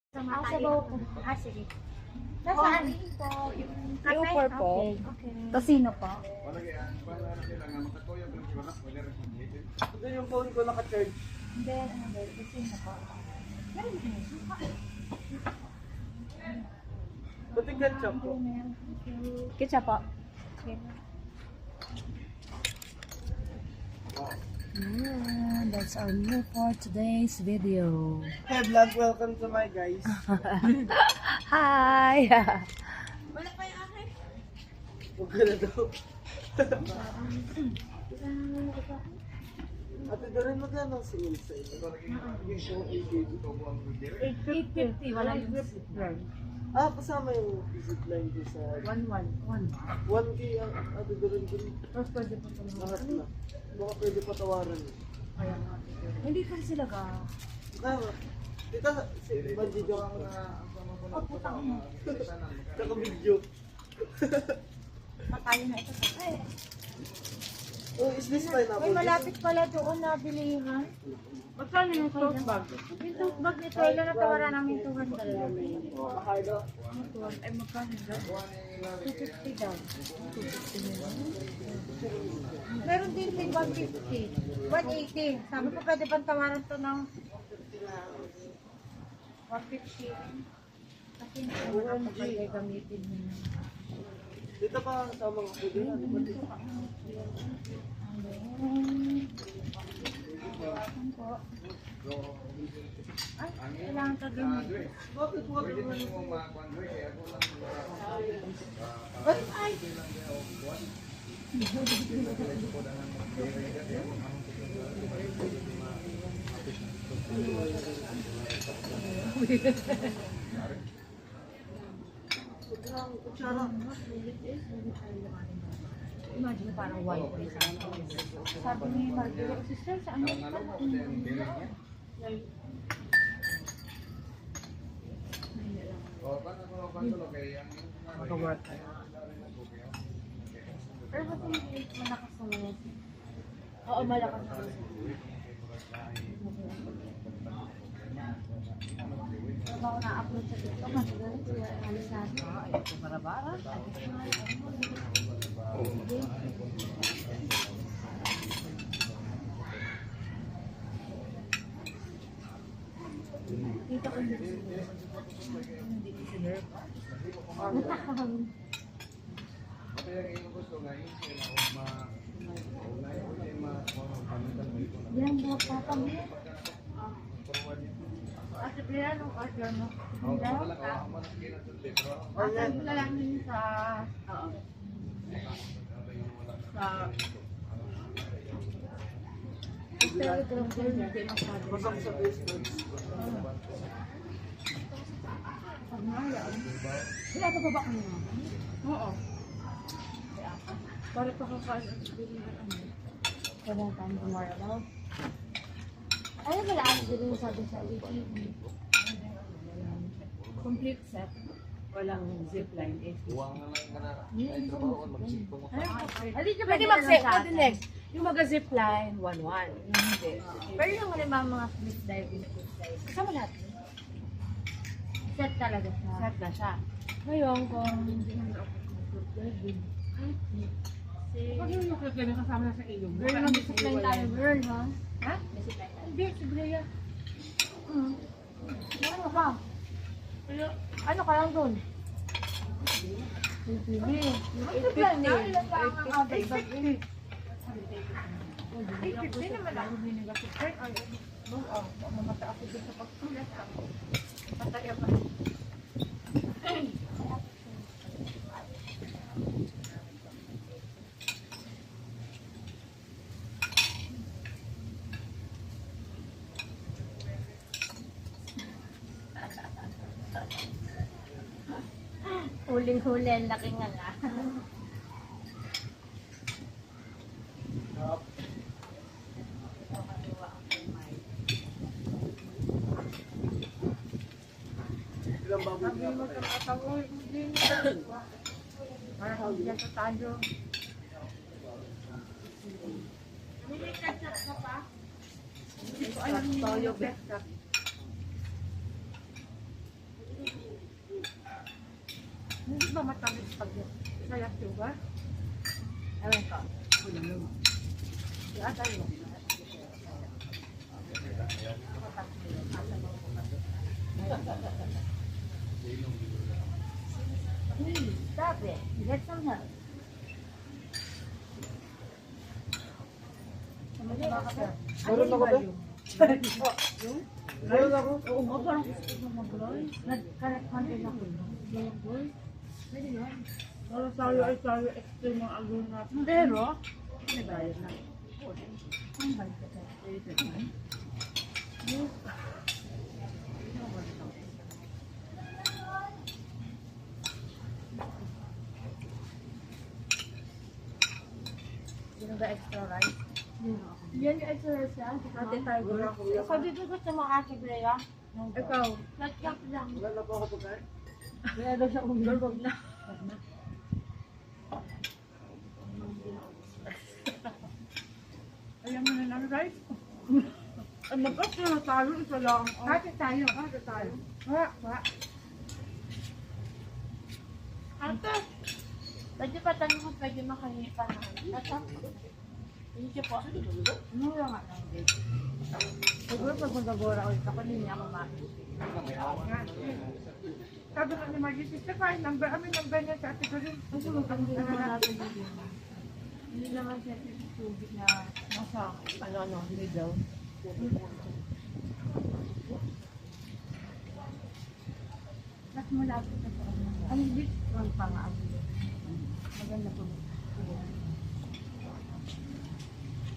Sabaw po. Sige. Nasaan po? Yung kape? Yung po. Okay. Tosino po. Ito yung phone ko naka-charge. Hindi, ano ba? Tosino po. Meron din yung suka. Buti ketchup po. Meron. Thank you. Ketchup po. Okay. That's our meal for today's video. Hey vlog, welcome to my guys. Hi! Wala pa yung akin. Huwag ka na daw. Ate, doon magkano si Ilsa? 850. Wala yung zipline. Ah, kasama yung zipline ko sa 1K ang ate doon dun. Tapos pwede pa ito Lahat na. Baka pwede patawaran. Hindi pa sila ka. Tama. Dito, si Banji Jong. Oh, putang mo. Naka-video. Patayo na ito. Ay, Oh, is this pineapple? may malapit pala doon na bilihan. Magkano yung tote bag? Yung tote bag ni Trello na tawaran namin 200. Makakaido. Ay, magkano daw? 250 daw. 250 nila. Meron din may 150. 180. Sabi ko pwede bang tawaran to ng 150. Kasi hindi ko nakapagay gamitin niya. Dito pa sa mga pwede na. Ay, kailangan ka gamitin. Bakit wag naman? Ay! Imagine parang white face. Sabi ni Margaret, sister, saan mo ka? Pero ba't hindi malakas na mga? Oo, malakas na. Pero ako na-upload sa TikTok, mas ganun sila alisan. Ay, ito barabara. Dito ko hindi sila. Hindi ko sinerve. Yan, buhat patang mo. Kasi kaya nung kasi ano, asan mo lang yun sa Telegram ko hindi masyado. Pasok sa Facebook. Wala pa ba kami naman? Oo. Para pa kakain ang sabihin ng ano. Wala tayong tomorrow. Ay, wala ako din sabi sa YouTube. Complete set. Walang zipline. Pwede mag-set. Pwede next. Yung mag-zipline, 1-1. Hindi. Pero yung mga cliff diving, Kasama lahat. set talaga siya. Set na siya. Ngayon, kung Hindi naman ako mag-cliff diving. pag yung clip na kasama na sa ilog. Girl, mag-zipline tayo, girl, ha? Ha? Hindi, si Brea. Ano pa? Ano ka lang doon? Mag-zipline na? Ilan pa ang average bag? 850 naman ako binigay. Ay, mamata ako doon sa pagsulat. Patay ako. Huling-huli, ang laki nga nga. Ilang baboy Sabi nga mo pa sa kayo? katawa, hindi na. Para hindi sa tayo. May ketchup ka pa? Hindi ko alam yung Toyo, ketchup. ba matamis pag sayap ba? Ewan ko. At ano? Please, stop it. Get some help. Meron ako ba? Meron ako. Oo nga, parang gusto ko mag-glory. Nag-correct-man din ako. Glory. Pwede yun. Para tayo ay tayo extreme ang agong natin. Pero, May bayad na. ang balik ka tayo. Sino ba extra rice? Yan yung extra rice yan. Ate tayo gula ko. Sabi ko gusto mo ate Brea. Ikaw, Nag-cap lang. Wala na po ako pagkain. Kaya daw siya uminom. wag na. Ayan mo na lang, guys. Ang mag-up na tayo, isa lang. Ate tayo. Ate tayo. Wa. Ate, pwede pa tanong kung pwede makahingi pa na. Thank you po. Mura nga lang din. Siguro pag magagora ulit ako, hindi niya kumain. Sabi nga ni Margie, sister, kain number. Amin number niya sa ate ko rin. Kasi maganda naman natin dito. Hindi naman siya tubig na nasa middle. Mas malapit na sa ano. Ang bit, ang pang-aabot. Maganda po.